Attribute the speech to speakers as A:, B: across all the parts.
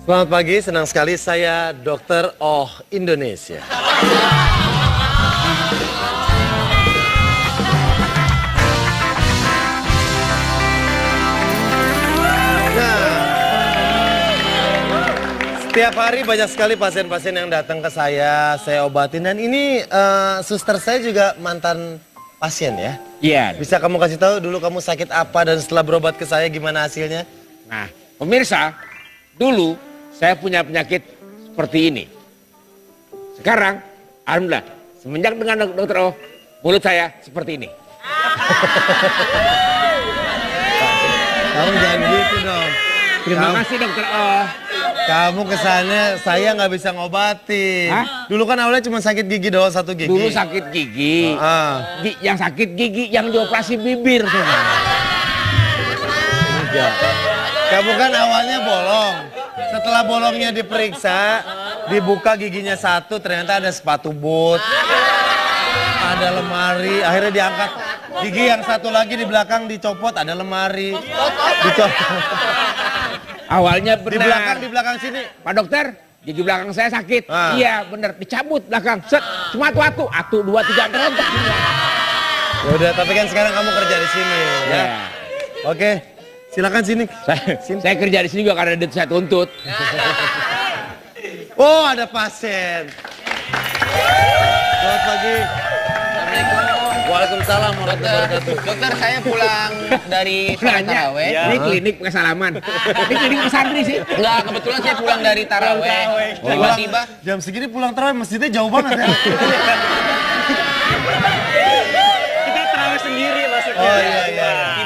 A: Selamat pagi, senang sekali saya Dokter Oh Indonesia. Setiap hari banyak sekali pasien-pasien yang datang ke saya obatin. Dan ini suster saya juga mantan pasien ya?
B: Iya.
A: Bisa kamu kasih tahu dulu kamu sakit apa dan setelah berobat ke saya gimana hasilnya?
B: Nah, pemirsa, dulu saya punya penyakit seperti ini. Sekarang, alhamdulillah, semenjak dengan dokter Oh, mulut saya seperti ini.
A: Kamu jangan gitu dong.
B: Terima kasih dokter Oh.
A: Kamu kesana saya nggak bisa ngobatin.
B: Hah?
A: Dulu kan awalnya cuma sakit gigi doang, satu gigi.
B: Dulu sakit gigi. Yang sakit gigi yang dioperasi bibir.
A: Enggak. Kamu kan awalnya bolong. Setelah bolongnya diperiksa, dibuka giginya satu, ternyata ada sepatu boot, ada lemari, akhirnya diangkat. Gigi yang satu lagi di belakang dicopot, ada lemari, dicopot.
B: Awalnya benar.
A: Di belakang sini.
B: Pak dokter, gigi belakang saya sakit. Iya benar, dicabut belakang. Set, cuma atu, 2, 3 berontak.
A: Ya udah, tapi kan sekarang kamu kerja di sini ya. Oke, silakan sini.
B: Saya kerja di sini juga karena saya tuntut.
A: Oh, ada pasien. Selamat pagi. Waalaikumsalam warahmatullahi wabarakatuh.
C: Dokter, saya pulang dari sholat taraweh.
B: Ini klinik pakai salaman. Ini klinik pesantren sih.
C: Enggak, kebetulan saya pulang dari taraweh. Tiba-tiba
A: Jam segini pulang tarawih, masjidnya jauh banget ya.
D: Kita tarawih sendiri maksudnya.
A: Oh iya.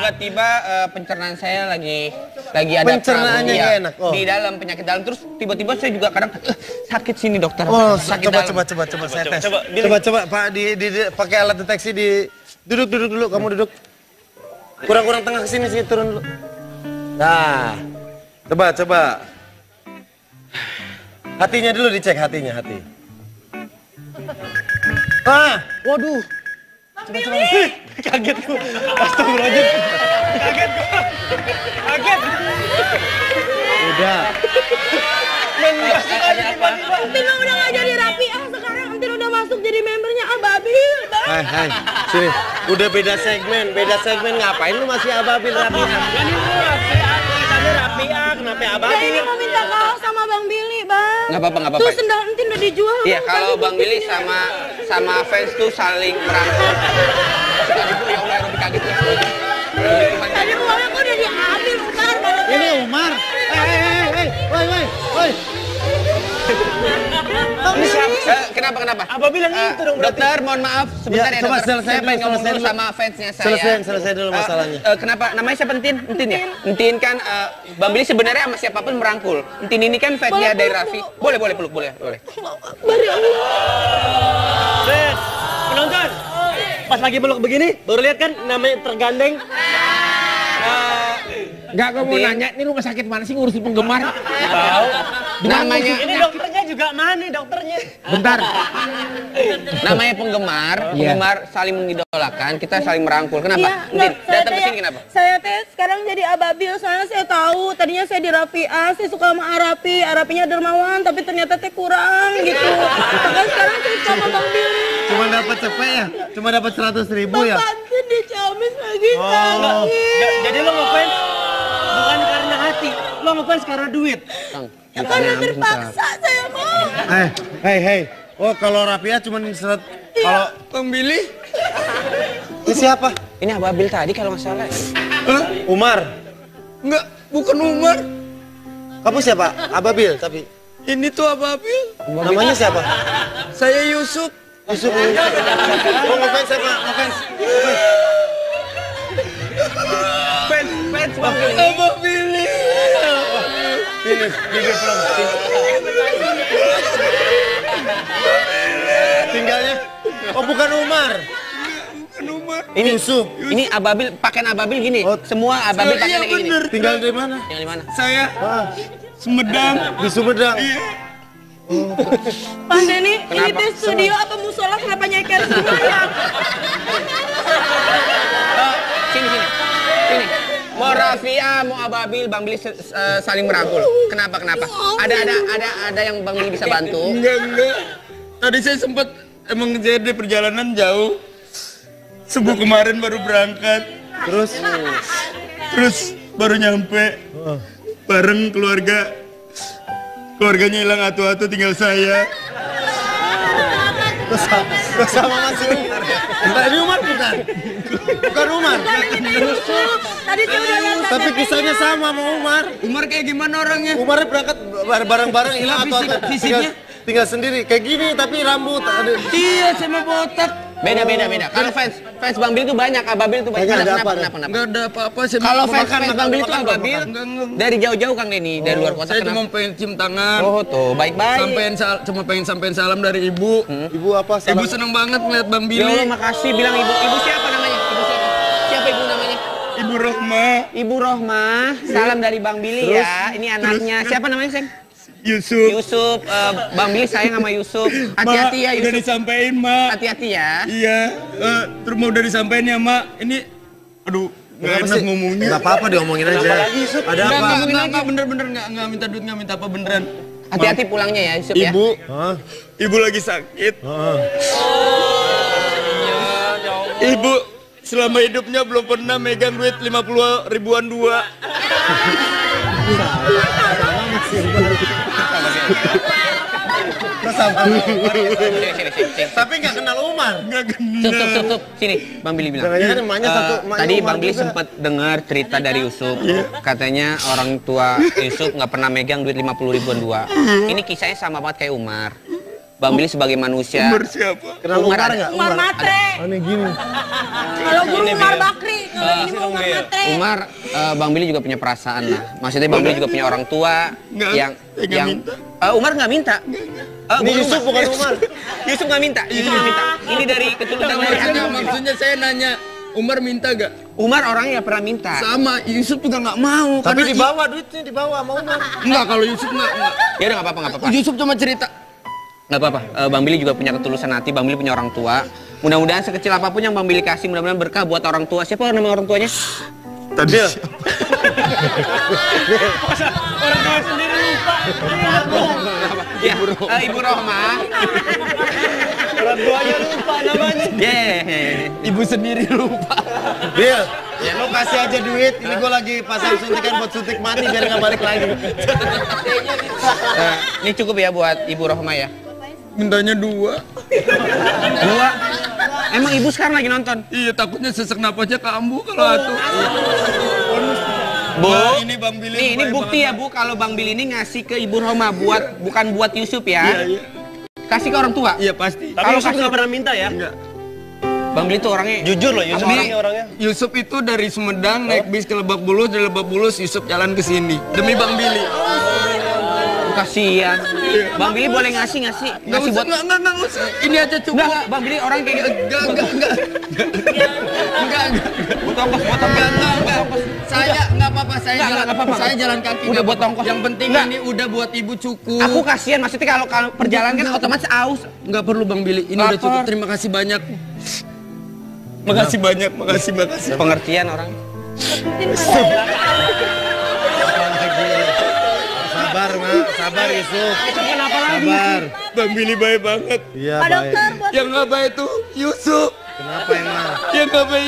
C: tiba-tiba pencernaan saya lagi ada
A: Pencernaannya
C: problem,
A: nggak
C: iya,
A: enak. Oh.
C: di dalam penyakit dalam, terus tiba-tiba saya juga kadang sakit sini dokter.
A: Oh,
C: sakit
A: coba
C: dalam.
A: saya tes. Coba Pak pakai alat deteksi duduk dulu, kamu duduk. Kurang tengah ke sini turun dulu. Nah. Coba. Hatinya dulu dicek hati. Waduh. Coba.
D: Kaget gua. Astagfirullahaladzim. Kaget gua.
A: Udah.
E: Entin lo udah gak jadi rapi sekarang Entin udah masuk jadi membernya Ababil, Bang.
A: Hai, sini. Udah beda segmen ngapain lu masih Ababil rapi?
D: Ini lu rapi kenapa Ababil?
E: Saya ini mau minta kaos sama Bang Billy, Bang.
C: Nggak apa-apa.
E: Tuh sendal Entin udah dijual.
C: Iya, kalau Bang Billy sama fans tuh saling merangkul. Tadi tuh ya Allah, lebih kaget ya.
E: Tadi uangnya kok udah diambil, Umar.
A: Ini Umar. Woi.
C: Kenapa?
D: Apa bilang itu dong berarti?
C: Dokter, mohon maaf sebentar ya,
A: coba
C: dokter.
A: selesai
C: Saya pengen
A: dulu,
C: ngomong
A: selesai
C: dulu
A: dulu.
C: sama fansnya saya.
A: Selesai dulu masalahnya.
C: Kenapa? Namanya siapa Entin? Entin ya? Entin kan, Bang Billy sebenarnya sama siapapun merangkul. Entin ini kan fansnya dari Raffi. Boleh peluk, boleh.
E: Bari Allah.
D: Bes, penonton. Pas lagi peluk begini, baru lihat kan namanya tergandeng.
B: Enggak, gue mau nanya, ini rumah sakit mana sih ngurusin penggemar?
D: Tahu.
C: Namanya
D: Ini dokternya juga mana dokternya?
B: Bentar.
C: namanya penggemar saling mengidolakan, kita saling merangkul. Kenapa? Entin, datang ke sini kenapa?
E: Saya sekarang jadi Ababil, soalnya saya tahu tadinya saya di Rapi A, saya suka sama Arapinya dermawan, tapi ternyata kurang gitu. Makanya sekarang saya suka sama Bang Billy.
A: Cuma dapat cepet ya? Cuma dapat 100.000 ya?
E: Bapak Entin dicamis lagi
D: Jadi lo ngefans bukan karena hati, lo ngefans karena duit.
E: karena terpaksa saya mau.
A: Hei. Oh, kalau Rapia cuma kalau
C: Bang Billy?
A: ini siapa?
C: Ini Ababil tadi kalau nggak salah.
A: Umar.
C: Enggak, bukan Umar.
A: Kamu siapa? Ababil tapi.
C: Ini tuh Ababil.
A: Namanya siapa?
C: Saya Yusuf.
A: Yusuf. Oh, ngefans siapa? Ngefans.
C: Fans Bang Billy.
A: Ini belum. Tinggalnya. Oh, bukan Umar.
C: Ini
A: Yusuf.
C: Ini Ababil, pakaian Ababil gini. Semua Ababil pakaian kayak gini.
A: Tinggal di mana?
C: Yang di mana?
D: Saya Sumedang.
A: Di Sumedang.
E: Pak Denny, ini teh studio apa musola kenapa nyeker semua ya?
C: Sini. Mau Rafia, mau Ababil, Bang Billy saling merangkul. Kenapa? Ada yang Bang Billy bisa bantu?
F: Enggak. Tadi saya sempat emang jadi perjalanan jauh. Subuh kemarin baru berangkat. Terus baru nyampe. Bareng keluarga. Keluarganya hilang atu-atu, tinggal saya.
A: Terus sama Mas Umar. Tadi Umar bukan? Bukan Umar.
E: Tadi saya udah lihat.
A: Tapi kisahnya sama sama Umar.
F: Umar kayak gimana orangnya?
A: Umarnya berangkat bareng-bareng hilang atau tinggal sendiri. Kayak gini tapi rambut.
F: Iya, sama botak.
C: Beda. Kalau fans Bang Billy itu banyak, Ababil itu banyak. Kenapa?
F: Enggak ada apa-apa.
C: Kalau fans Bang Billy itu Ababil dari jauh-jauh Kang Denny, dari luar kota.
F: Saya cuma pengen cium tangan.
C: Oh tuh, baik-baik.
F: Cuma pengen sampein salam dari ibu.
A: Ibu apa?
F: Ibu seneng banget ngeliat Bang
C: Ya Allah,
F: Billy.
C: makasih bilang ibu. Ibu siapa namanya? Ibu siapa? Siapa ibu namanya?
F: Ibu Rohma,
C: Ibu Rohma. Salam dari Bang Billy ya. Ini anaknya. Siapa namanya, Seng?
F: Yusuf.
C: Yusuf. Bang Billy sayang sama Yusuf. Hati-hati ya
F: Udah
C: Yusuf.
F: disampein, Mak.
C: Hati-hati ya.
F: Iya, terus mau udah disampein ya, Mak. Ini, aduh, gak enak ngomongnya.
A: Gak apa-apa diomongin aja. Ada apa?
F: Enggak, bener-bener nggak minta duit, nggak minta apa beneran.
C: Hati-hati pulangnya ya Yusuf ya.
F: Ibu lagi sakit. Ibu selama hidupnya belum pernah megang duit 50 ribuan dua.
C: Sini.
A: Tapi nggak kenal Umar.
C: Sup. Sini, Bang Billy bilang.
A: Jangan-jangan emaknya satu.
C: Tadi Bang Billy sempat dengar cerita dari Yusuf. Katanya orang tua Yusuf nggak pernah megang duit 50 ribuan dua. Ini kisahnya sama banget kayak Umar. Bang Billy sebagai manusia.
F: Umar siapa?
A: Kenal Umar nggak?
E: Umar Matre.
A: Aneh gini.
E: Kalau guru Umar Bakri, kalau ini mau Umar Matre.
C: Umar, Bang Billy juga punya perasaan lah. Maksudnya Bang Billy juga punya orang tua yang Umar nggak minta.
A: Ini Yusuf bukan Umar.
C: Yusuf nggak minta. Ini dari ketulusan dari hati.
F: Maksudnya saya nanya, Umar minta gak?
C: Umar orangnya nggak pernah minta.
F: Sama, Yusuf juga nggak mau.
A: Tapi
F: karena
A: dibawa duitnya, dibawa sama Umar.
F: Enggak, kalau Yusuf enggak.
C: Ya udah nggak apa-apa.
F: Yusuf cuma cerita.
C: Nggak apa-apa. Bang Billy juga punya ketulusan hati. Bang Billy punya orang tua. Mudah-mudahan sekecil apapun yang Bang Billy kasih, mudah-mudahan berkah buat orang tua. Siapa nama orang tuanya?
A: Tadi.
D: Orang tua sendiri lupa.
C: Ya, Ibu Rohma.
D: Orang tuanya lupa namanya.
F: Ibu sendiri lupa.
A: Bil, lo kasih aja duit. Ini gue lagi pasang suntikan buat suntik mati biar nggak balik lagi.
C: Ini cukup ya buat Ibu Rohma ya.
F: Mintanya 2.
C: 2. Emang ibu sekarang lagi nonton?
F: Iya, takutnya sesak napasnya kambuh kalau atuh.
C: Bu,
F: Ini Bang Billy.
C: nih, ini bukti ya Bu, kalau Bang Billy ini ngasih ke Ibu Rohma bukan buat Yusuf ya.
F: Iya.
C: Kasih ke orang tua.
F: Iya pasti.
D: Tapi Yusuf nggak pernah minta ya?
F: Enggak.
C: Bang Billy tuh orangnya
A: Jujur loh, Yusuf orangnya.
F: Yusuf itu dari Sumedang naik bis ke Lebak Bulus, dari Lebak Bulus Yusuf jalan ke sini demi Bang Billy.
C: kasihan. Bang Billy boleh ngasih buat
F: enggak usah. Ini aja cukup.
C: Enggak, Bang Billy orang kayak gitu.
F: Enggak.
C: Buat ongkos.
F: Enggak. Saya enggak apa-apa, saya jalan kaki.
C: Udah buat ongkos.
F: Yang penting ini udah buat ibu cukup.
C: Aku kasihan, maksudnya kalau perjalanan kan otomatis aus.
F: Enggak perlu Bang Billy, ini udah cukup. Terima kasih banyak. Makasih banyak.
C: Pengertian orang.
A: Sabar, Mak. Sabar, Yusuf. Sabar.
F: Bang Billy baik banget.
A: Iya,
E: Pak
A: baik.
E: dokter, buat
F: Yang nggak baik tuh Yusuf.
A: Kenapa emang?
F: Yang nggak baik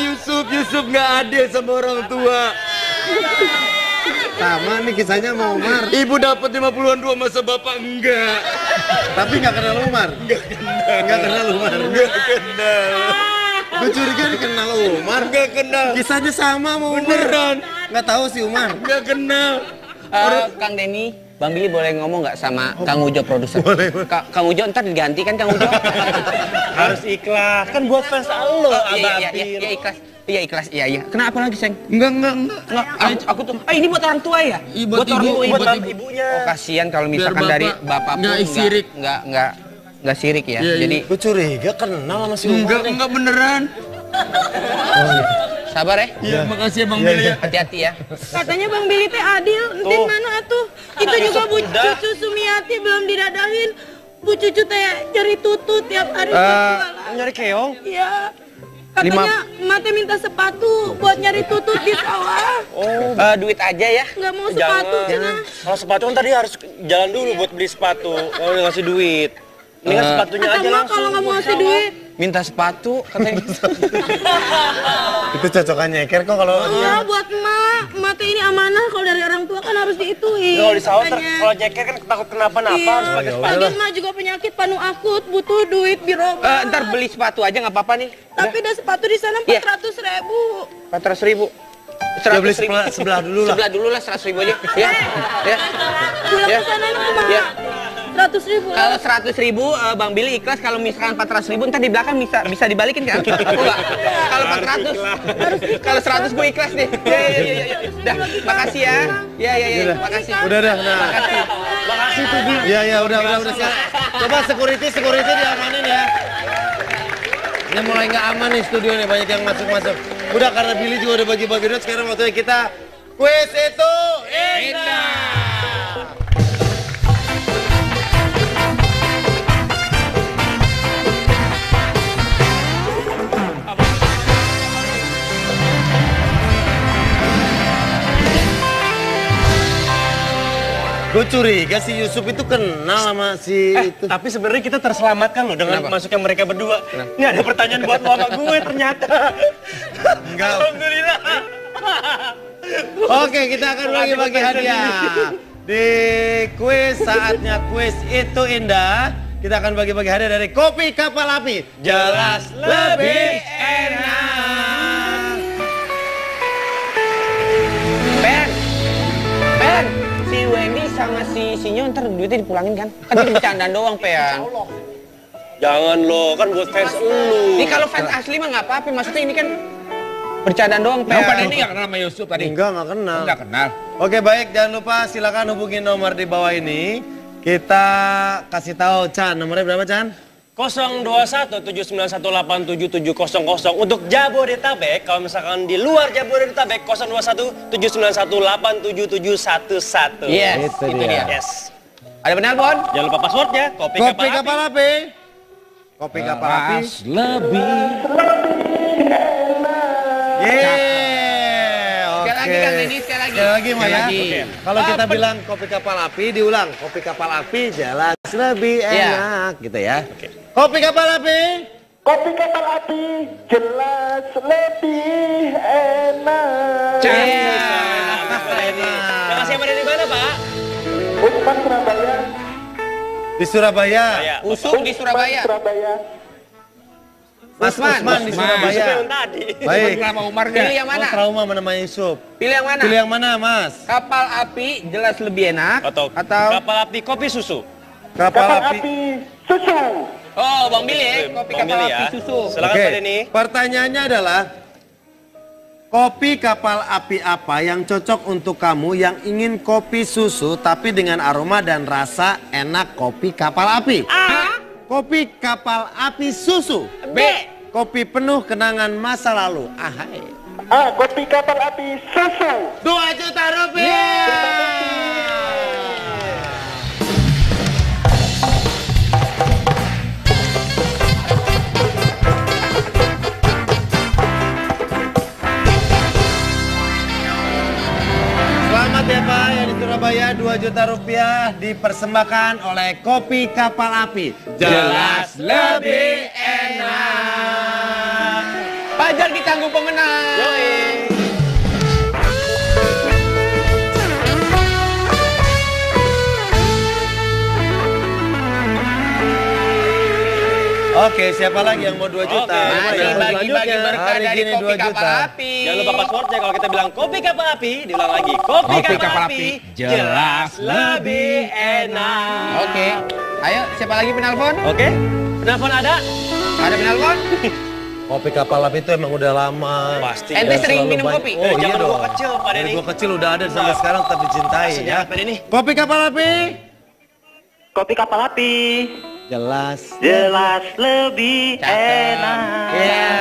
F: Yusuf nggak adil sama orang tua.
A: Sama nih kisahnya sama Umar.
F: Ibu dapat 50-an dua masa bapak enggak.
A: Tapi nggak kenal Umar. Nggak kenal Umar.
F: Enggak kenal.
A: Gue curiga nih kenal Umar.
F: Enggak kenal.
A: Kisahnya sama sama Umar.
F: Beneran.
A: Nggak tahu sih Umar.
F: Enggak kenal.
C: Kang Denny, Bang Billy boleh ngomong nggak sama Kang Ujo produser? Kang Ujo ntar diganti kan Kang Ujo?
D: Harus ikhlas, kan buat fans lo,
C: Iya ikhlas. Iya ikhlas, iya. Kenapa lagi, Seng?
F: Enggak.
C: Aku tuh, ini buat orang tua ya?
F: Buat
C: orang tua,
F: buat
D: ibunya.
C: Oh, kasihan kalau misalkan
F: Biar
C: dari
F: bapak
C: bapak pun
F: nggak sirik.
C: nggak sirik ya.
F: Iya.
C: Jadi
A: Gue curiga kenal sama si Umar nih.
F: Enggak beneran.
C: sabar ya.
F: Iya, makasih ya Bang Billy ya.
C: Hati-hati ya.
E: katanya Bang Billy teh adil. Entin mana atuh? Itu juga Bu Cucu Sumiati belum didadahin. Bu Cucu teh cari tutut tiap hari buat jualan.
D: Nyari keong.
E: Iya. Katanya Mate minta sepatu buat nyari tutut di sawah.
C: Oh, duit aja ya.
E: Nggak mau sepatu, Cina.
D: Kalau sepatu kan tadi harus jalan dulu buat beli sepatu. Kalau udah ngasih duit. Mendingan sepatunya aja
E: Atau
D: langsung.
E: kalau nggak mau ngasih duit,
C: Minta sepatu katanya.
A: Itu cocokan nyeker kok kalau
E: iya buat emak. Mate ini amanah, kalau dari orang tua kan harus diituin.
D: Kalau di sawah
E: Makanya.
D: kalau jeker kan takut kenapa-napa
E: Iya,
D: harus pakai sepatu.
E: lagi emak juga penyakit panuh akut, butuh duit berobat.
C: Ntar beli sepatu aja nggak apa-apa nih.
E: Tapi ada sepatu di sana
C: Iya.
E: 400.000.
C: 400.000.
A: Ya beli sebelah dulu lah.
C: Sebelah dulu lah 100.000 aja. Ya. Ya.
E: Pulang
C: Ya.
E: ke sana itu mah
C: Ya.
E: 100.000.
C: Kalau 100.000 Bang Billy ikhlas, kalau misalkan 400.000 ntar di belakang bisa dibalikin kan? Enggak. Kalau 400, kalau 100 gue ikhlas deh. Ya. Dah, makasih ya. Ya, makasih.
A: Udah dah, nah.
D: Makasih tuh Bil.
A: Iya, udah. Coba security diamanin ya. Ini mulai nggak aman nih studio nih, banyak yang masuk. Udah karena Billy juga udah bagi-bagi duit, sekarang waktunya kita kuis itu indah. Gue curiga si Yusuf itu kenal sama si itu.
D: Tapi sebenarnya kita terselamatkan loh dengan
C: Kenapa?
D: masuknya mereka berdua. Ini ada pertanyaan buat lo sama gue ternyata.
A: Enggak.
D: Alhamdulillah.
A: Oke, kita akan bagi-bagi hadiah. Di kuis, saatnya kuis itu indah. Kita akan bagi-bagi hadiah dari kopi kapal api. Jelas lebih enak.
C: Pen, si Wendy sama si Sinyo ntar duitnya dipulangin kan? Kan itu bercandaan doang, Pen.
D: Jangan lo, kan buat fans lu.
C: Ini kalau fans asli mah nggak apa-apa, maksudnya ini kan bercandaan doang, Pen.
B: Yang pada ini nggak kenal sama Yusuf tadi?
A: Enggak kenal.
B: Nggak kenal.
A: Oke, baik, jangan lupa silakan hubungi nomor di bawah ini. Kita kasih tahu Chan, nomornya berapa Chan?
D: 021-791-87-700 untuk Jabodetabek. Kalau misalkan di luar Jabodetabek 021-791-87-711.
C: Yes,
A: Itu
C: itu
A: dia.
C: dia.
D: Yes.
C: Ada penelpon?
D: Jangan lupa passwordnya. Kopi
A: Kopi
D: kapal
A: kapal
D: api.
A: api. Kopi kapal api.
B: Kelas lebih.
A: Yeay. Oke.
C: Sekali lagi, Kang Denny, sekali lagi.
A: Sekali lagi, Maya.
B: Sekali lagi.
A: Oke. Kalau kita bilang kopi kapal api, diulang. Kopi kapal api jelas lebih enak, gitu ya. Kopi kapal api.
G: Kopi kapal api jelas lebih enak.
D: Yang kasih pada di mana, Pak?
G: Usman Surabaya.
A: Di Surabaya.
D: Ya.
C: Usung di Surabaya.
G: Surabaya.
A: Mas Usman di Surabaya.
D: Yang tadi.
A: Baik.
B: Nama Umar
C: Pilih
B: nggak?
C: yang mana?
A: Oh, trauma nama Yusuf.
C: Pilih yang mana?
A: Pilih yang mana, Mas?
C: Kapal api jelas lebih enak
D: Atau kapal api kopi susu.
A: Kapal
G: Kapal
A: api.
G: api susu.
C: Oh, Bang Billy ya, kopi
D: Bang
C: kapal
D: Billy
C: api
D: ya.
C: susu.
D: Silakan
A: Oke,
D: Pak Denny.
A: pertanyaannya adalah kopi kapal api apa yang cocok untuk kamu yang ingin kopi susu tapi dengan aroma dan rasa enak kopi kapal api? A. Kopi kapal api susu.
C: B.
A: Kopi penuh kenangan masa lalu. Ahai.
G: A. Kopi kapal api susu.
A: 2 juta rupiah. Selamat ya Pak, yang di Surabaya 2 juta rupiah dipersembahkan oleh Kopi Kapal Api. Jelas lebih enak.
C: Pajar ditanggung pemenang.
A: Oke, siapa lagi yang mau 2 juta?
D: Oke,
C: Mari
D: Yang
C: bagi-bagi berkah
A: Hari
C: dari
A: gini
C: kopi
A: 2
C: kapal
A: juta.
C: api.
D: Jangan lupa passwordnya kalau kita bilang kopi kapal api, diulang lagi. Kopi kapal api jelas lebih enak.
C: Oke. Ayo, siapa lagi penelpon?
D: Oke. Penelpon ada?
C: Ada penelpon?
A: Kopi Kapal Api itu emang udah lama.
D: Pasti.
C: Ente
A: Dan
C: sering
A: selalu
C: minum
A: banyak-
C: kopi?
A: Oh
D: Dari
A: iya
D: zaman
A: dong.
D: gua kecil, Pak
A: Dari
D: Denny.
A: gua kecil udah ada sampai sekarang tetap dicintai ya.
D: Sejarah, Pak Denny.
A: Kopi Kapal Api.
G: Kopi kapal api
A: Jelas.
G: jelas lebih enak.
A: Iya.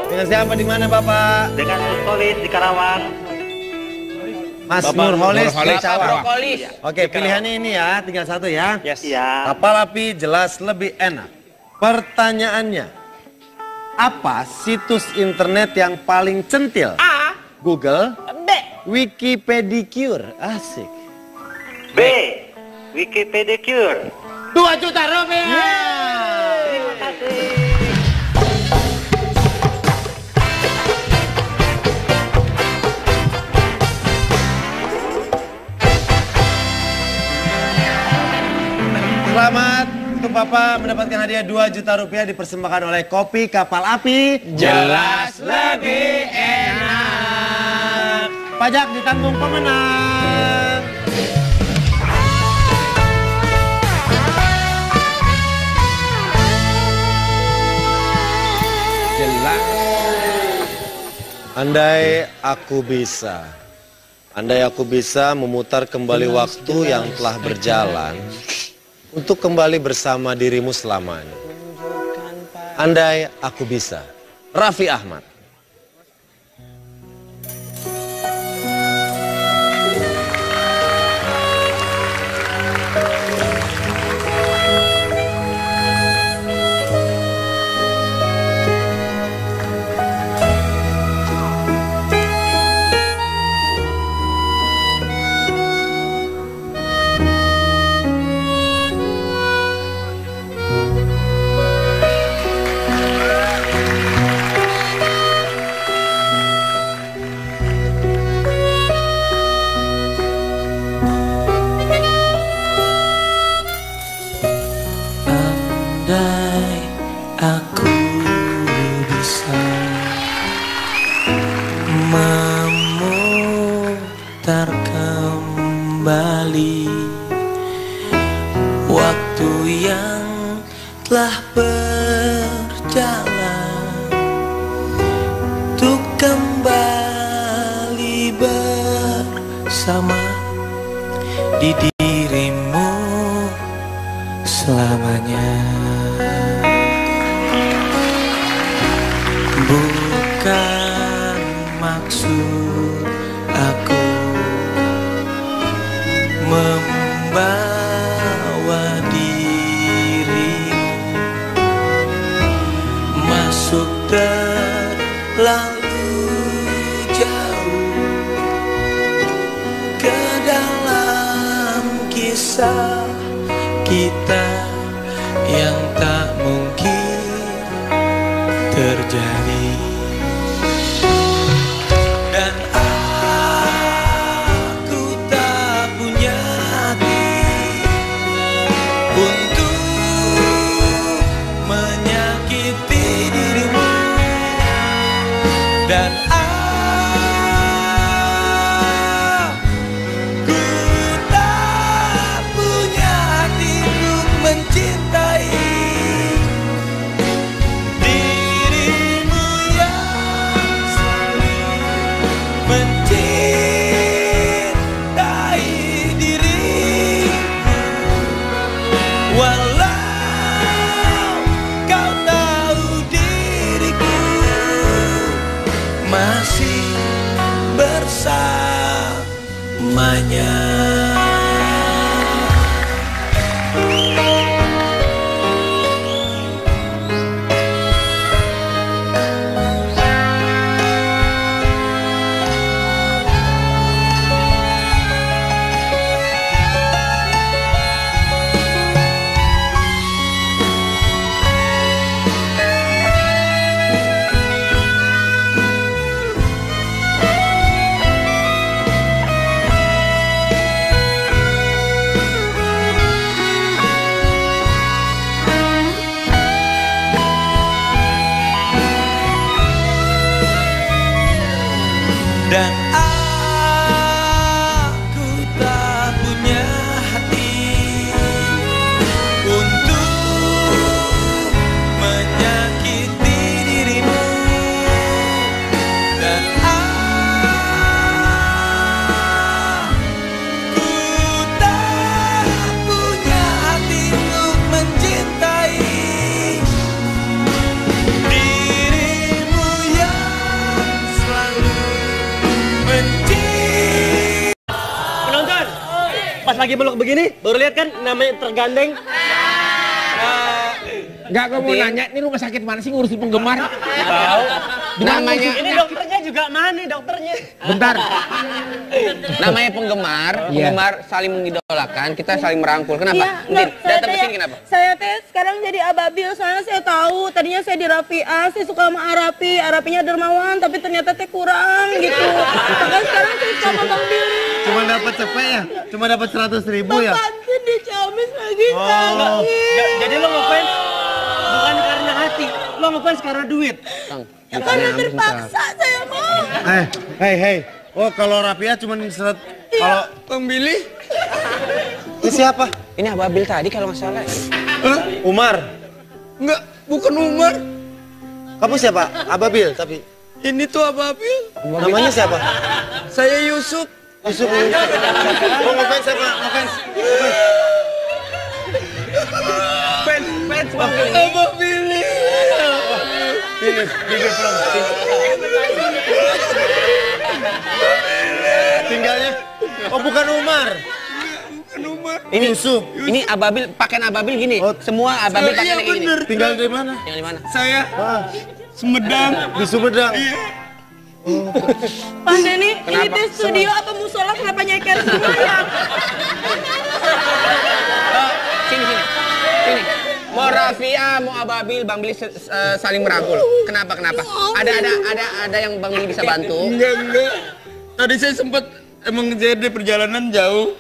A: Dengan siapa di mana Bapak?
G: Dengan Nurholis di Karawang.
A: Mas
D: Bapak
A: Nurholis
B: Nurholis.
A: di Cawang.
C: Brokolis.
A: Oke, pilihannya ini ya, tinggal satu ya.
D: Yes.
G: Ya.
A: Kapal api jelas lebih enak. Pertanyaannya, Apa situs internet yang paling centil?
D: A.
A: Google,
D: B.
A: Wikipedicure. Asik.
G: B. Wikipedicure.
A: 2 juta rupiah.
G: Terima kasih.
A: Selamat untuk Papa mendapatkan hadiah 2 juta rupiah dipersembahkan oleh Kopi Kapal Api.
D: Jelas lebih enak.
A: Pajak ditanggung pemenang.
B: Jelas.
A: Andai aku bisa memutar kembali waktu yang telah berjalan untuk kembali bersama dirimu selamanya. Andai aku bisa. Raffi Ahmad.
H: Andai aku bisa memutar kembali waktu yang telah berjalan untuk kembali bersama di dirimu selamanya. Bukan maksud aku membawa dirimu masuk terlalu jauh ke dalam kisah kita yang tak mungkin terjadi. Dan aku tak punya hati untuk menyakiti dirimu. Dan aku tak punya hati untuk mencintai dirimu yang selalu mencintai dirimu. Walau kau tahu diriku masih bersamanya. Dan aku tak punya hati untuk menyakiti dirimu. Dan aku tak punya hati untuk mencintai dirimu yang selalu
D: Penonton, pas lagi meluk begini, baru lihat kan namanya tergandeng.
B: Enggak, gue mau nanya, ini rumah sakit mana sih ngurusin penggemar?
D: Tahu.
C: Namanya
D: Ini dokternya juga mana dokternya?
B: Bentar.
C: namanya penggemar, penggemar saling mengidolakan, kita saling merangkul. Kenapa?
E: Iya,
C: Mungkin
E: saya
C: datang ke
E: teh
C: sini kenapa?
E: Saya teh sekarang jadi ababil soalnya saya tahu tadinya saya di Rafia, saya suka sama Arapinya dermawan tapi ternyata teh kurang gitu. Makanya sekarang saya suka sama Bang Billy.
A: Cuma dapat cepet ya? Cuma dapat 100.000 ya?
E: Pantin di Ciamis lagi
A: Oh.
E: sakit.
D: Jadi lo ngefans bukan karena hati, lo ngefans karena duit.
E: Ya karena terpaksa saya mau.
A: Hei. Oh, kalau Rafia cuma kalau
F: Bang Billy?
A: ini siapa?
C: Ini ababil tadi kalau nggak salah.
F: Hah?
A: Umar.
F: Enggak, bukan Umar.
A: Kamu siapa? Ababil tapi.
F: Ini tuh Ababil.
A: Namanya siapa?
F: Saya Yusuf.
A: Yusuf. Oh, ngefans siapa? Ngefans.
C: Fans Bang Billy.
F: Ababil.
A: Tinggalnya. Oh, bukan Umar.
C: Ini
A: Yusuf.
C: Ini ababil, pakaian ababil gini.
A: Oh.
C: Semua ababil
F: Iya,
C: pakaian kayak gini.
F: bener.
A: Tinggal di mana?
C: Yang di mana?
F: Saya
A: Ah,
F: Sumedang.
A: di Sumedang.
E: Pak Denny, ini
C: Kenapa?
E: teh studio apa musola kenapa nyeker semuanya?
C: Sini. Mau Rafia, mau ababil, Bang Billy saling merangkul. Kenapa? Ada yang Bang Billy bisa bantu?
F: Enggak. Tadi saya sempat emang jadi perjalanan jauh.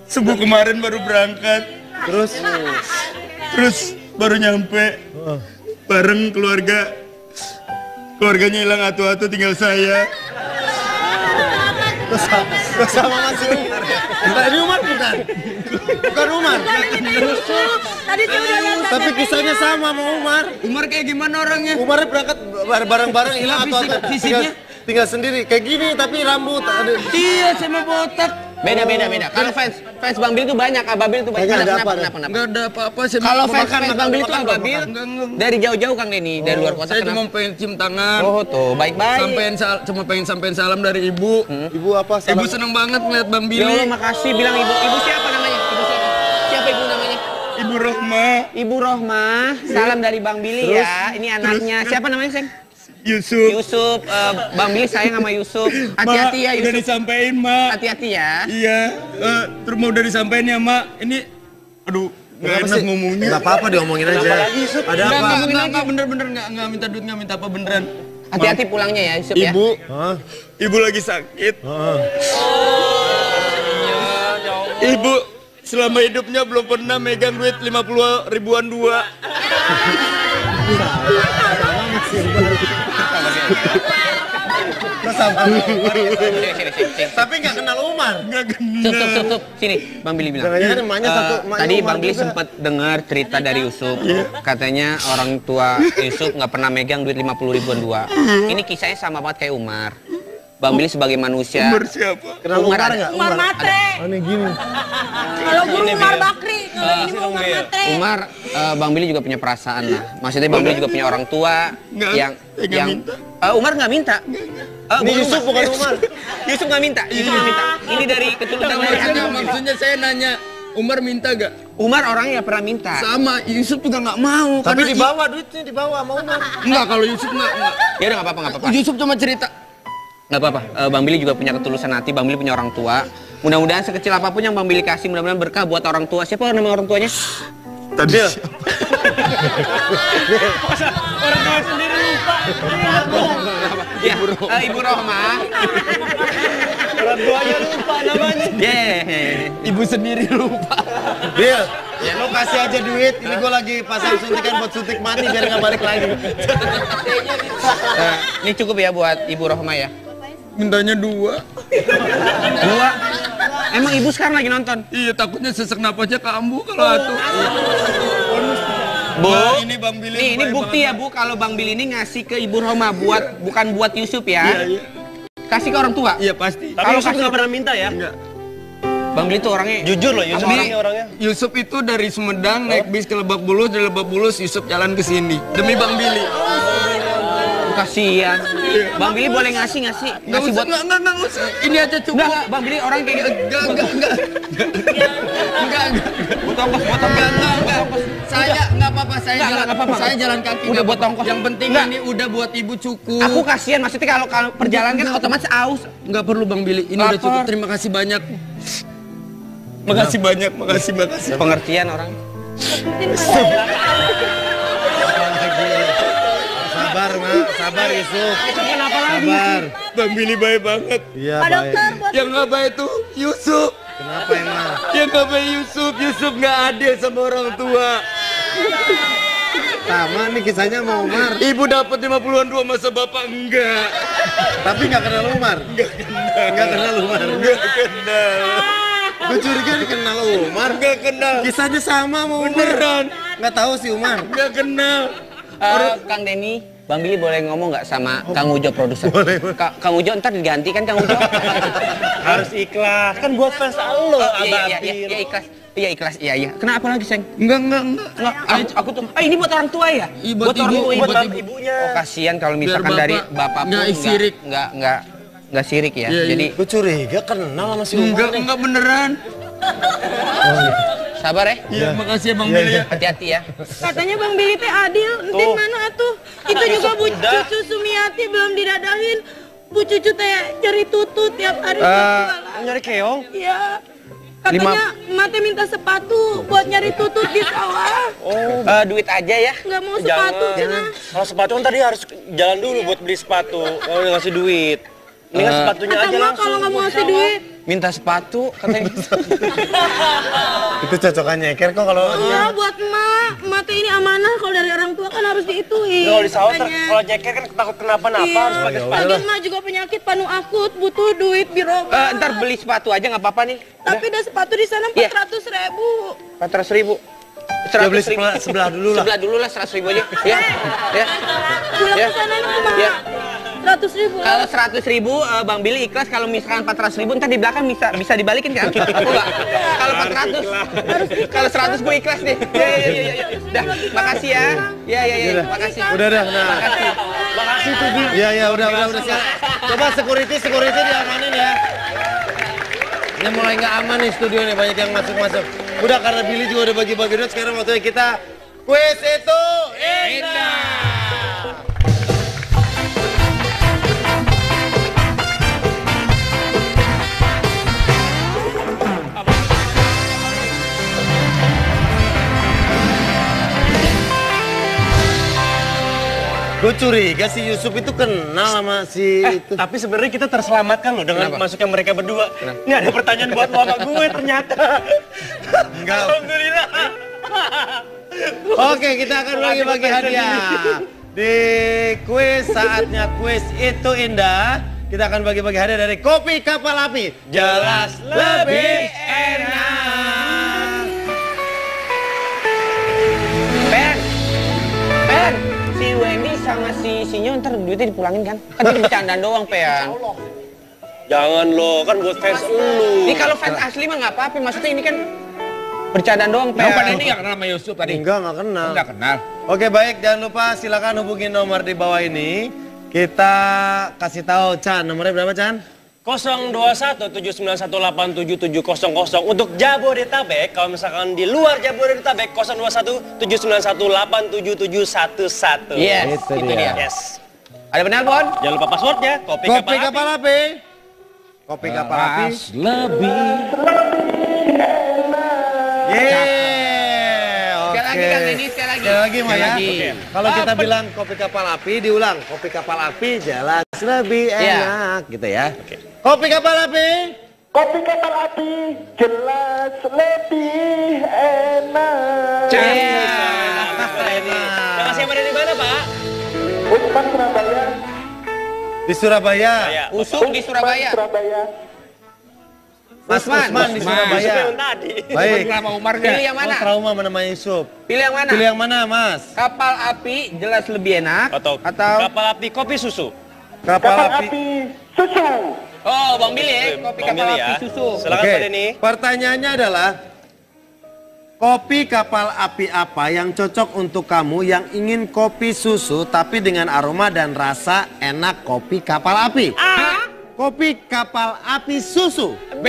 F: Subuh kemarin baru berangkat. Terus baru nyampe. Bareng keluarga. Keluarganya hilang atu-atu, tinggal saya.
A: Sama Mas Umar. Tadi Umar bukan? Bukan Umar.
E: Tadi saya udah lihat
A: Tapi kisahnya sama sama Umar.
F: Umar kayak gimana orangnya?
A: Umarnya berangkat bareng-bareng hilang atau
F: fisiknya?
A: tinggal sendiri kayak gini tapi rambut ada.
F: Iya, saya mau botak.
C: Beda. Kalau fans Bang Billy itu banyak, ababil itu banyak.
A: Kayaknya ada apa,
C: Kenapa?
F: Enggak ada apa-apa. Saya
C: Kalau
F: mau
C: fans
F: makan,
C: Bang Billy itu
F: makan,
C: ababil
F: enggak.
C: dari jauh-jauh Kang Denny, dari luar kota.
F: Saya cuma
C: Kenapa?
F: pengen cium tangan.
C: Oh tuh, baik-baik.
F: Cuma pengen sampein salam dari ibu.
A: Ibu apa?
F: Ibu seneng banget ngeliat Bang
C: Ya Allah,
F: Billy.
C: makasih bilang ibu. Ibu siapa namanya? Ibu siapa? Siapa ibu namanya?
F: Ibu Rohma,
C: Ibu Rohma. Salam dari Bang Billy ya. Ini anaknya. Siapa namanya, Seng?
F: Yusuf.
C: Yusuf. Bang Billy sayang sama Yusuf. Hati-hati ya
F: Udah
C: Yusuf.
F: disampein, Mak.
C: Hati-hati ya.
F: Iya, terus mau udah disampein ya, Mak. Ini, aduh, nggak enak ngomongnya.
A: Enggak apa-apa diomongin aja. Ada apa?
F: Enggak, bener-bener nggak minta duit, nggak minta apa beneran.
C: Hati-hati pulangnya ya Yusuf ya.
F: Ibu,
A: Hah?
F: ibu lagi sakit.
A: Heeh.
F: Ibu selama hidupnya belum pernah megang duit 50 ribuan dua.
C: Sini.
A: Tapi nggak kenal Umar.
F: Nggak
C: Sup. Sini, Bang Billy bilang.
A: Jangan-jangan emaknya satu. emaknya
C: Tadi
A: Umar
C: Bang Billy
A: juga.
C: sempat dengar cerita dari Yusuf. Katanya orang tua Yusuf nggak pernah megang duit 50 ribuan dua. Ini kisahnya sama banget kayak Umar. Bang Billy sebagai manusia.
F: Umar siapa?
A: Kenal
C: Umar
A: Umar
C: ada.
A: nggak?
E: Umar Matre.
A: Oh, ini gini.
E: Kalau guru Umar Bakri, kalau ini mah Umar Matre.
C: Umar, Bang Billy juga punya perasaan lah. Maksudnya Bang Billy juga punya orang tua
F: Nggak,
C: yang
F: saya nggak minta.
C: Umar nggak minta.
A: Ini Yusuf bukan Umar.
C: Yusuf nggak minta. Yusuf nggak minta. Ini dari ketulusan dari hati.
F: Maksudnya saya nanya, Umar minta gak?
C: Umar orangnya nggak pernah minta.
F: Sama, Yusuf juga nggak mau.
A: Tapi
F: karena
A: dibawa duitnya dibawa sama Umar.
F: Enggak, kalau Yusuf enggak.
C: Ya udah nggak apa-apa.
F: Yusuf cuma cerita.
C: Nggak apa-apa. Bang Billy juga punya ketulusan hati. Bang Billy punya orang tua. Mudah-mudahan sekecil apapun yang Bang Billy kasih, mudah-mudahan berkah buat orang tua. Siapa nama orang tuanya?
A: Tadi
D: Orang tua sendiri lupa.
C: Ya, Ibu Rohma.
D: Orang tuanya lupa namanya.
C: Ibu sendiri lupa.
A: Bil, lo kasih aja duit. Ini gue lagi pasang suntikan buat suntik mati biar nggak balik lagi.
C: Ini cukup ya buat Ibu Rohma ya.
F: Mintanya 2.
C: 2. Emang ibu sekarang lagi nonton?
F: Iya, takutnya sesak napasnya kambuh kalau atuh.
C: Bu,
F: Ini Bang Billy.
C: Nih, ini
F: baik
C: bukti ya
F: banget.
C: Bu kalau Bang Billy ini ngasih ke Ibu Rohma bukan buat Yusuf ya.
F: Iya.
C: Kasih ke orang tua.
F: Iya, pasti.
D: Tapi Yusuf nggak pernah minta ya?
F: Enggak.
C: Bang Billy tuh orangnya
D: Jujur loh Yusuf
F: Ini
D: orangnya.
F: Yusuf itu dari Sumedang naik bis ke Lebak Bulus, dari Lebak Bulus Yusuf jalan ke sini demi Bang Billy.
C: kasihan. Bang Billy boleh ngasih nggak sih?
F: Nggak
C: Ngasih
F: usah,
C: buat
F: nggak usah. Ini aja cukup.
C: Enggak, Bang Billy orang kayak gitu.
F: Enggak.
C: Potong.
F: Enggak. Saya nggak apa-apa. Saya jalan kaki.
C: Udah buat ongkos.
F: Yang penting
C: Nggak.
F: ini udah buat ibu cukup.
C: Aku kasihan, maksudnya kalau perjalanan kan otomatis aus.
F: Nggak perlu Bang Billy, ini udah
C: Lapar.
F: cukup. Terima kasih banyak. Makasih banyak, makasih.
C: Pengertian orang.
A: Sabar, Mak. Sabar, Yusuf. Sabar.
F: Bang Billy baik banget.
A: Iya,
E: Pak
A: baik.
E: dokter, buat
F: Yang nggak baik tuh Yusuf.
A: Kenapa emang?
F: Yang nggak baik Yusuf nggak adil sama orang tua.
A: Sama nih kisahnya sama Umar.
F: Ibu dapat 50-an dua, masa bapak enggak.
A: Tapi nggak kenal Umar. Nggak kenal Umar.
F: Enggak kenal.
A: Gue curiga dikenal Umar.
F: Enggak kenal.
A: Kisahnya sama sama Umar.
F: Beneran.
A: Nggak tahu si Umar.
F: Enggak kenal.
C: Kang Denny, Bang Billy boleh ngomong nggak sama Kang Ujo produser?
A: Boleh.
C: Kang Ujo ntar diganti kan Kang Ujo?
D: Harus ikhlas. Kan buat fans lo,
C: Iya ikhlas. Iya ikhlas. Iya. Kenapa lagi, Seng?
F: Enggak.
C: Aku tuh. Ini buat orang tua ya?
F: Buat ibu,
C: orang tua.
F: buat ibu.
D: ibunya.
C: Oh kasihan kalau misalkan
F: Biar
C: dari
F: bapak
C: bapak pun
F: nggak sirik.
C: nggak sirik ya.
F: Iya,
C: Jadi
A: Gue curiga kenal sama si Umar.
F: Enggak beneran.
C: sabar ya.
F: Iya, makasih ya Bang Billy ya.
C: Hati-hati ya.
E: katanya Bang Billy teh adil. Entin mana atuh? Itu juga Bu Cucu Sumiati belum didadahin. Bu Cucu teh cari tutut tiap hari tiap jualan.
D: Nyari keong.
E: Iya. Katanya emak teh minta sepatu buat nyari tutut di sawah.
C: Duit aja ya.
E: Nggak mau sepatu cenah.
D: Kalau sepatu kan tadi harus jalan dulu buat beli sepatu. Kalau udah ngasih duit. Ini kan sepatunya
E: Kata
D: aja
E: emak
D: langsung.
E: kalau nggak mau ngasih duit.
C: Minta sepatu katanya.
A: Itu cocokan nyeker kok kalau
E: Iya buat emak. Emak teh ini amanah kalau dari orang tua kan harus diituin.
D: Kalau di sawah
E: katanya.
D: kalau jeker kan takut kenapa-napa
E: Iya.
D: harus pakai sepatu.
E: Lagian emak juga penyakit panu akut butuh duit biroba.
C: Ntar beli sepatu aja nggak apa-apa nih.
E: Tapi ada sepatu di sana
C: Iya.
E: 400.000.
C: 400.000.
A: ya beli sebelah dulu lah.
C: Sebelah dulu lah 100.000 aja. Ya.
E: Pulang
C: Ya.
E: ke sana itu mah
C: Ya.
E: 100.000.
C: Kalau 100.000 Bang Billy ikhlas, kalau misalkan 400.000 ntar di belakang bisa dibalikin kan? Aku enggak. Kalau 400, kalau 100 gue ikhlas deh. Ya. Dah, makasih ya. Ya, makasih.
A: Udah dah, nah.
C: Makasih.
D: Makasih tuh Bi.
A: Iya, udah. Coba security diamanin ya. Ini mulai nggak aman nih studio nih, banyak yang masuk. Udah karena Billy juga udah bagi-bagi duit, sekarang waktunya kita kuis itu indah. Gue curiga si Yusuf itu kenal sama si itu.
D: Tapi sebenarnya kita terselamatkan loh dengan
C: Kenapa?
D: masuknya mereka berdua. Ini ada pertanyaan buat lo sama gue ternyata.
A: Enggak.
D: Alhamdulillah.
A: Oke, kita akan bagi-bagi hadiah. Di kuis saatnya kuis itu indah. Kita akan bagi-bagi hadiah dari Kopi Kapal Api. Jelas lebih enak.
C: Pen, si Wendy sama si Sinyo ntar duitnya dipulangin kan? Kan ini bercandaan doang, Pen.
D: Jangan lo, kan buat fans lu.
C: Ini kalau fans asli mah nggak apa-apa, maksudnya ini kan bercandaan doang, Pen.
B: Kamu pada ini nggak kenal sama Yusuf tadi?
A: Nggak kenal.
B: Nggak kenal.
A: Oke, baik, jangan lupa silakan hubungi nomor di bawah ini. Kita kasih tahu Chan, nomornya berapa Chan?
D: 021-791-8770 untuk Jabodetabek. Kalau misalkan di luar Jabodetabek 021-791-877111.
C: Yes,
A: Itu
C: itu
A: dia.
C: dia.
D: Yes.
C: Ada penelpon?
D: Jangan lupa passwordnya. Kopi
A: Kopi Kapal Api. Kopi Kapal Api.
B: Jelas lebih.
A: Yeay.
C: Sekali lagi, Kang Denny, sekali lagi.
A: Sekali lagi Maya.
C: Sekali lagi.
A: Kalau kita bilang kopi kapal api, diulang. Kopi kapal api jelas lebih
C: Iya.
A: enak gitu ya. Kopi kapal api.
G: Kopi kapal api jelas lebih enak.
D: Terima kasih dari mana Pak?
G: Usman Surabaya.
A: Di Surabaya.
D: Ya.
C: Usung di Surabaya.
G: Surabaya.
A: Mas Usman di Surabaya.
D: Yang tadi.
A: Baik.
B: Kenal sama Umar nggak?
C: Pilih yang mana?
A: Oh, trauma menemani Yusuf.
C: Pilih yang mana?
A: Pilih yang mana, Mas?
C: Kapal api jelas lebih enak
D: Atau kapal api kopi susu.
A: Kapal
G: Kapal
A: api.
G: api susu.
C: Oh, Bang Billy ya, kopi
D: Bang
C: kapal
D: Billy
C: api
D: ya.
C: susu.
D: Silakan
A: Oke,
D: Pak Denny.
A: pertanyaannya adalah kopi kapal api apa yang cocok untuk kamu yang ingin kopi susu tapi dengan aroma dan rasa enak kopi kapal api? A. Kopi kapal api susu.
C: B.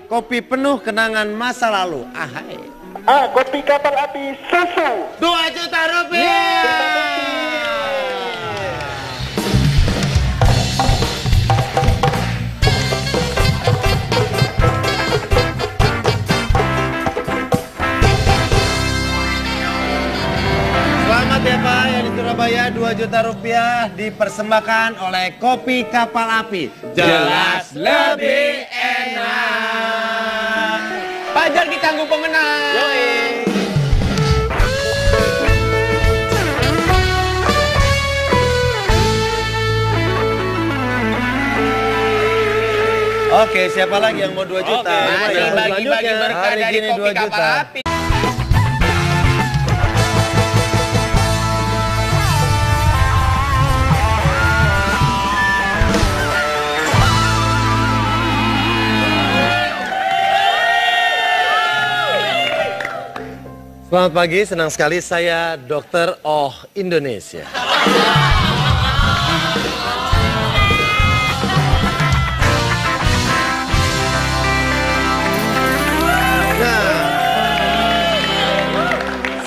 A: Kopi penuh kenangan masa lalu. Ahai.
G: A. Kopi kapal api susu.
A: 2 juta rupiah. Selamat ya Pak, yang di Surabaya 2 juta rupiah dipersembahkan oleh Kopi Kapal Api. Jelas lebih enak.
C: Fajar ditanggung pemenang. Yoi.
A: Oke, siapa lagi yang mau 2 juta?
C: Mari bagi-bagi berkah
A: Hari
C: dari
A: gini
C: Kopi
A: 2
C: Kapal
A: juta.
C: Api.
A: Selamat pagi, senang sekali saya Dr. Oh Indonesia.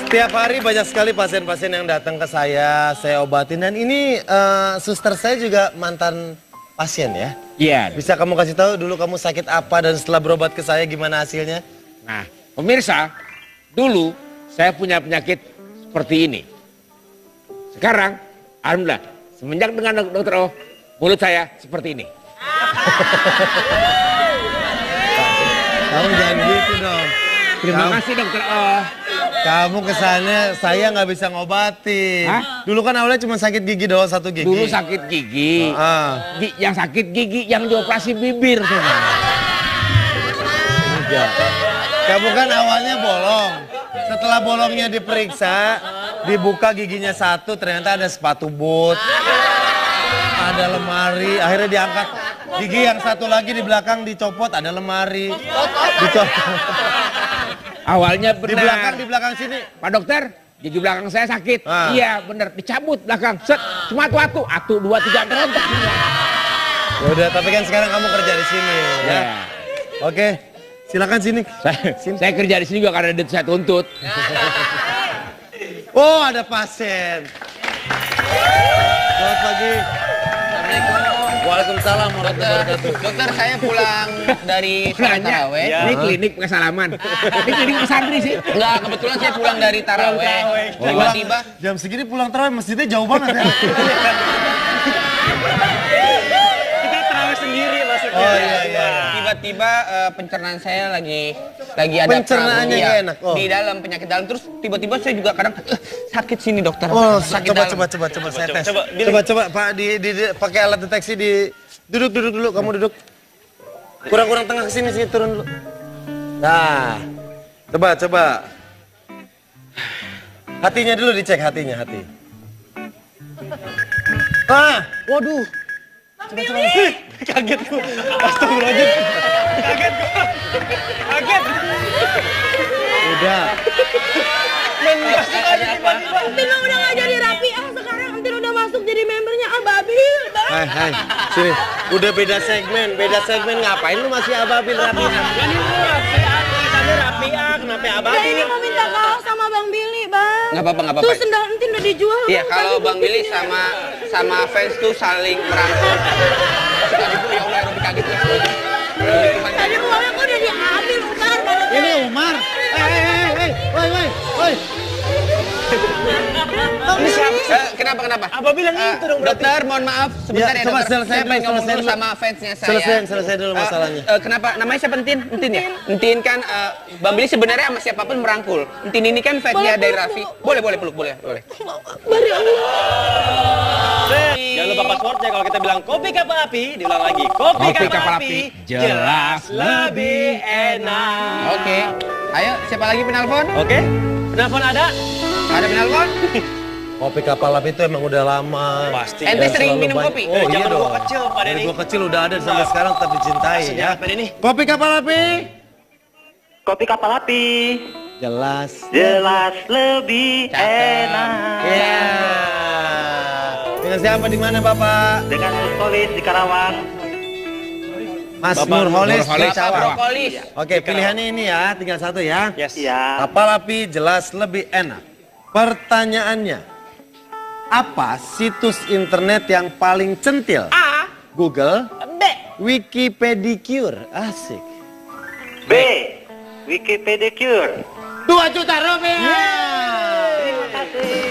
A: Setiap hari banyak sekali pasien-pasien yang datang ke saya obatin. Dan ini suster saya juga mantan pasien ya.
B: Iya.
A: Bisa kamu kasih tahu dulu kamu sakit apa dan setelah berobat ke saya gimana hasilnya?
B: Nah, pemirsa, dulu saya punya penyakit seperti ini. Sekarang, alhamdulillah, semenjak dengan dokter O, mulut saya seperti ini.
A: Kamu jangan gitu dong.
B: Terima kasih dokter O.
A: Kamu kesannya saya nggak bisa ngobatin.
B: Hah?
A: Dulu kan awalnya cuma sakit gigi doang, 1 gigi.
B: Dulu sakit gigi. Yang sakit gigi yang dioperasi bibir.
A: Enggak. Kamu kan awalnya bolong. Setelah bolongnya diperiksa, dibuka giginya 1, ternyata ada sepatu boot. Ada lemari, akhirnya diangkat. Gigi yang 1 lagi di belakang dicopot, ada lemari. Dicopot.
B: Awalnya benar.
A: Di belakang sini.
B: Pak dokter, gigi belakang saya sakit. Iya benar, dicabut belakang. Set, cuma atu, 2, 3 terontok.
A: Udah, tapi kan sekarang kamu kerja di sini ya. Oke, silakan sini.
B: Saya kerja di sini juga karena duit saya tuntut.
A: Oh, ada pasien. Selamat pagi. Waalaikumsalam warahmatullahi wabarakatuh.
C: Dokter, saya pulang dari sholat taraweh.
B: Ini klinik pakai salaman. Ini klinik pesantren sih.
C: Enggak, kebetulan saya pulang dari taraweh. Tiba-tiba
A: Jam segini pulang tarawih masjidnya jauh banget ya.
D: Kita terawih sendiri maksudnya.
A: Oh iya.
C: tiba-tiba pencernaan saya lagi ada
A: Pencernaannya
C: problem,
A: nggak
C: iya,
A: enak. Oh.
C: di dalam penyakit dalam, terus tiba-tiba saya juga kadang sakit sini dokter.
A: Oh,
C: sakit
A: coba
C: dalam.
A: saya tes.
D: Coba,
A: Coba Pak pakai alat deteksi duduk dulu, kamu duduk. Kurang tengah ke sini turun dulu. Nah. Coba. Hatinya dulu dicek hati. Waduh. Coba.
D: Kaget gue. Astagfirullahaladzim. Kaget.
A: Udah.
E: Entin lo udah gak jadi rapi sekarang Entin udah masuk jadi membernya Ababil, Bang.
A: Hai, sini. Udah beda segmen, ngapain lu masih Ababil rapi?
D: Ini lu tulisannya rapi kenapa
E: Ya
D: Ababil?
E: ini mau minta kaos sama Bang Billy, Bang.
C: Nggak apa-apa.
E: Tuh sendal Entin udah dijual.
C: Iya,
E: Bang.
C: kalau
E: Tadi
C: Bang Billy sama fans tuh saling merangkul. Ya Allah, Robi kaget ya.
E: Tadi uangnya kok udah diambil, Umar.
A: Ini Umar. Woi.
C: Kenapa?
D: Ababil yang itu dong berarti.
C: Dokter, mohon maaf sebentar
A: Ya,
C: ya,
A: coba
C: dokter.
A: selesai
C: Saya
A: dulu,
C: pengen ngomong
A: selesai
C: dulu
A: dulu.
C: sama fansnya saya.
A: Selesai dulu masalahnya.
C: Kenapa? Namanya siapa Entin? Entin ya? Entin kan, Bang Billy sebenarnya sama siapapun merangkul. Entin ini kan fansnya dari Raffi. Boleh peluk, boleh.
E: Bari Allah.
D: Jangan lupa passwordnya kalau kita bilang kopi kapal api, diulang lagi. Kopi kapal api, jelas lebih enak.
C: Oke. Ayo, siapa lagi penelpon?
D: Oke, telepon ada?
C: Ada penelpon?
A: Kopi kapal api itu emang udah lama.
D: Pasti.
C: Ente
A: Dan
C: sering
A: selalu
C: minum
A: banyak.
C: kopi?
A: Oh iya
D: Zaman
A: dong.
D: gua kecil, Pak
A: Dari
D: Denny.
A: gua kecil udah ada sampai sekarang tetap dicintai
D: Maksudnya
A: ya.
D: apa ini?
A: Kopi kapal api.
G: Kopi kapal api,
A: Jelas.
G: jelas lebih enak.
A: Ya. Dengan siapa di mana Bapak?
G: Dengan Mustolis di Karawang.
A: Mas
B: Bapak
A: Nurholis
B: Nurholis.
A: di Cawang.
C: Brokolis.
A: Oke, pilihannya ini ya, tinggal satu ya.
D: Yes.
G: Ya.
A: Kapal api jelas lebih enak. Pertanyaannya, apa situs internet yang paling centil?
C: A.
A: Google,
C: B.
A: Wikipedicure, asik.
G: B. Wikipedicure.
A: 2 juta rupiah.
G: Terima kasih.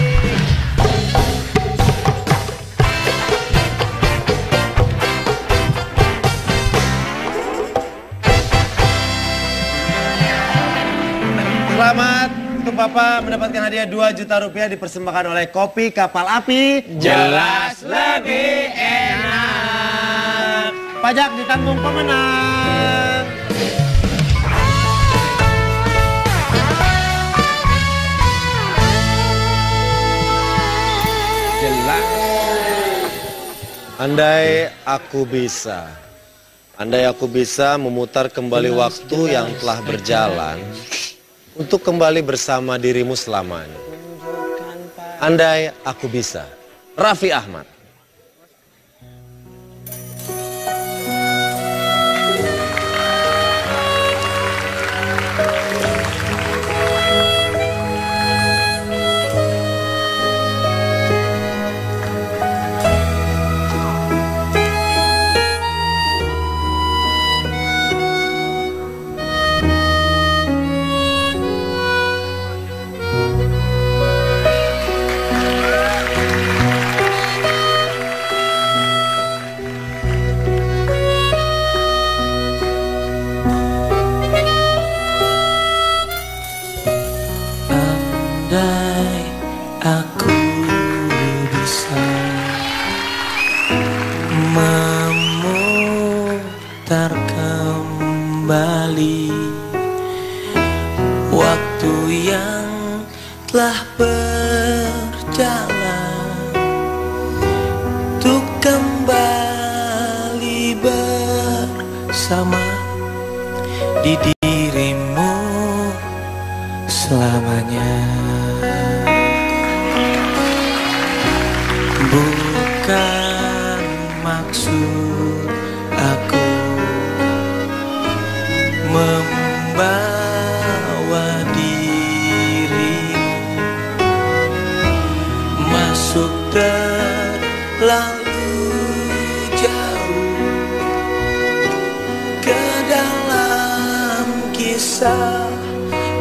A: Selamat untuk Bapak mendapatkan hadiah 2 juta rupiah dipersembahkan oleh Kopi Kapal Api.
C: Jelas lebih enak.
A: Pajak ditanggung pemenang.
B: Jelas.
A: Andai aku bisa memutar kembali waktu yang telah berjalan untuk kembali bersama dirimu selamanya. Andai aku bisa. Raffi Ahmad.
H: Andai aku bisa memutar kembali waktu yang telah berjalan untuk kembali bersama di dirimu selamanya. Bukan maksud aku membawa dirimu masuk terlalu jauh ke dalam kisah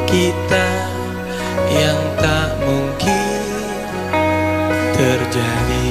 H: kita yang tak mungkin terjadi.